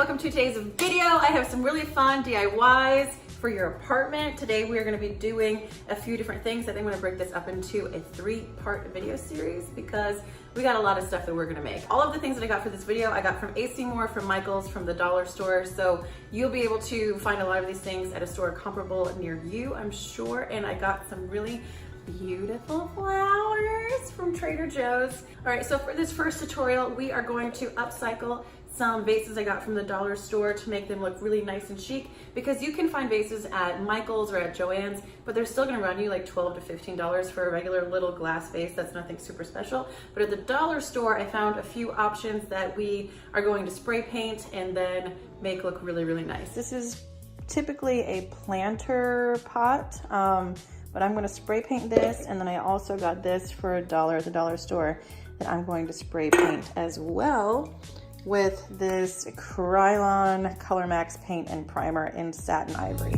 welcome to today's video. I have some really fun DIYs for your apartment. Today we are going to be doing a few different things. I think I'm going to break this up into a 3-part video series because we got a lot of stuff that we're going to make. All of the things that I got for this video, I got from AC Moore, from Michael's, from the dollar store. So you'll be able to find a lot of these things at a store comparable near you, I'm sure. And I got some really beautiful flowers from Trader Joe's. All right, so for this first tutorial, we are going to upcycle some vases I got from the dollar store to make them look really nice and chic, because you can find vases at Michael's or at Joann's, but they're still gonna run you like $12 to $15 for a regular little glass vase. That's nothing super special. But at the dollar store, I found a few options that we are going to spray paint and then make look really, really nice. This is typically a planter pot, but I'm gonna spray paint this, and then I also got this for $1 at the dollar store that I'm going to spray paint as well with this Krylon Color Max paint and primer in satin ivory.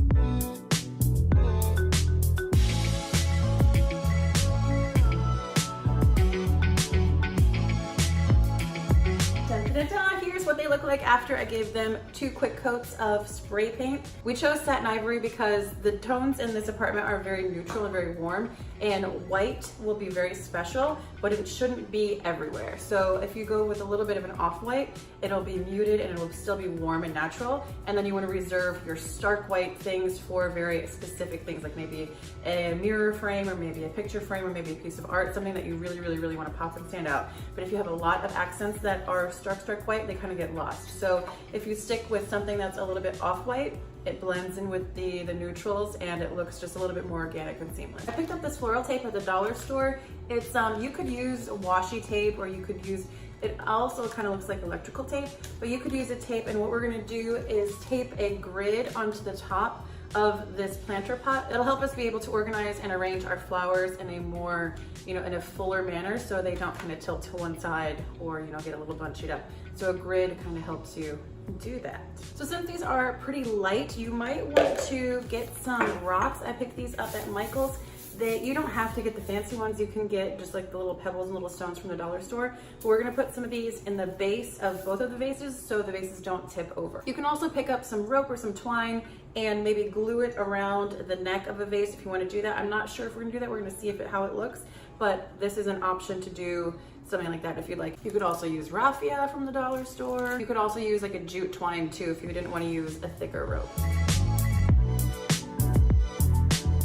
Here's what they look like after I gave them 2 quick coats of spray paint. We chose satin ivory because the tones in this apartment are very neutral and very warm, and white will be very special, but it shouldn't be everywhere. So if you go with a little bit of an off-white, it'll be muted and it'll still be warm and natural. And then you want to reserve your stark white things for very specific things, like maybe a mirror frame or maybe a picture frame or maybe a piece of art, something that you really, really, really want to pop and stand out. But if you have a lot of accents that are stark white, they kind of get lost. So if you stick with something that's a little bit off-white, it blends in with the neutrals and it looks just a little bit more organic and seamless. I picked up this floral tape at the dollar store. It's you could use washi tape, or you could use, it also kind of looks like electrical tape, but you could use a tape, and what we're gonna do is tape a grid onto the top of this planter pot. It'll help us be able to organize and arrange our flowers in a more, in a fuller manner, so they don't kind of tilt to one side or, get a little bunchied up. So a grid kind of helps you do that. So since these are pretty light, you might want to get some rocks. I picked these up at Michael's. You don't have to get the fancy ones. You can get just like the little pebbles and little stones from the dollar store. But we're gonna put some of these in the base of both of the vases so the vases don't tip over. You can also pick up some rope or some twine and maybe glue it around the neck of a vase if you want to do that. I'm not sure if we're gonna do that. We're gonna see how it looks, but this is an option to do something like that if you'd like. You could also use raffia from the dollar store. You could also use like a jute twine too if you didn't want to use a thicker rope.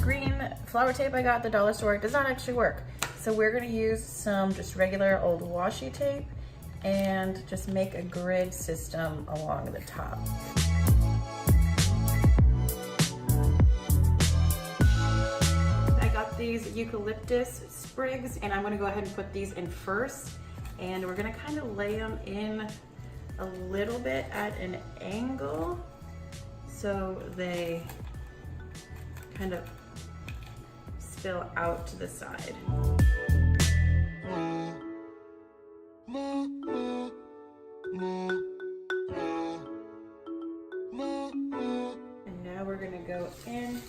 Green flower tape I got at the dollar store does not actually work. So we're gonna use some just regular old washi tape and just make a grid system along the top. I got these eucalyptus sprigs, and I'm gonna go ahead and put these in first, and we're gonna kind of lay them in a little bit at an angle so they kind of spill out to the side. And now we're gonna go in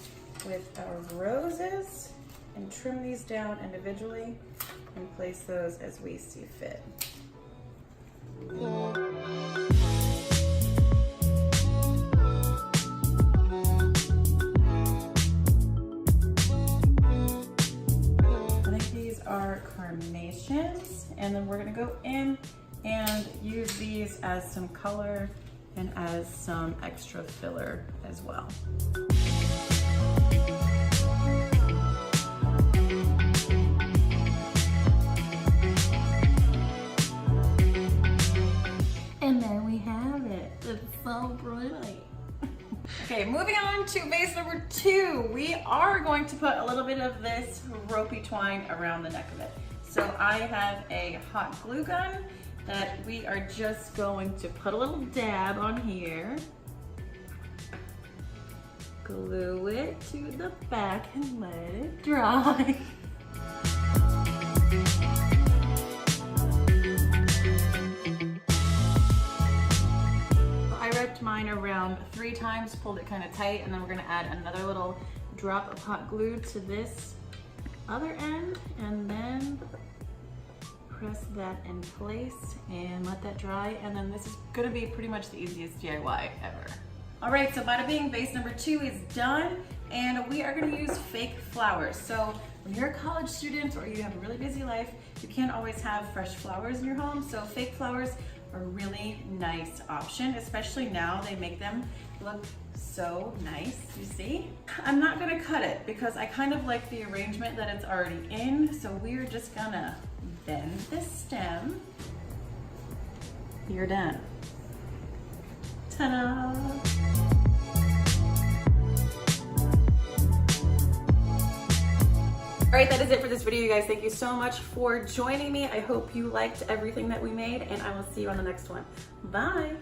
with our roses and trim these down individually and place those as we see fit. Are carnations, and then we're going to go in and use these as some color and as some extra filler as well. And there we have it. It's so pretty. Okay, moving on to vase number 2. We are going to put a little bit of this ropey twine around the neck of it. So I have a hot glue gun that we are just going to put a little dab on here. Glue it to the back and let it dry. Mine around 3 times, pulled it kind of tight, and then we're going to add another little drop of hot glue to this other end, and then press that in place and let that dry. And then this is gonna be pretty much the easiest DIY ever. All right, so bada bing, vase number 2 is done. And we are gonna use fake flowers. So when you're a college student or you have a really busy life, you can't always have fresh flowers in your home. So fake flowers are a really nice option, especially now they make them look so nice, you see? I'm not gonna cut it because I kind of like the arrangement that it's already in. So we're just gonna bend the stem. You're done. Ta-da! All right, that is it for this video, you guys. Thank you so much for joining me. I hope you liked everything that we made, and I will see you on the next one. Bye.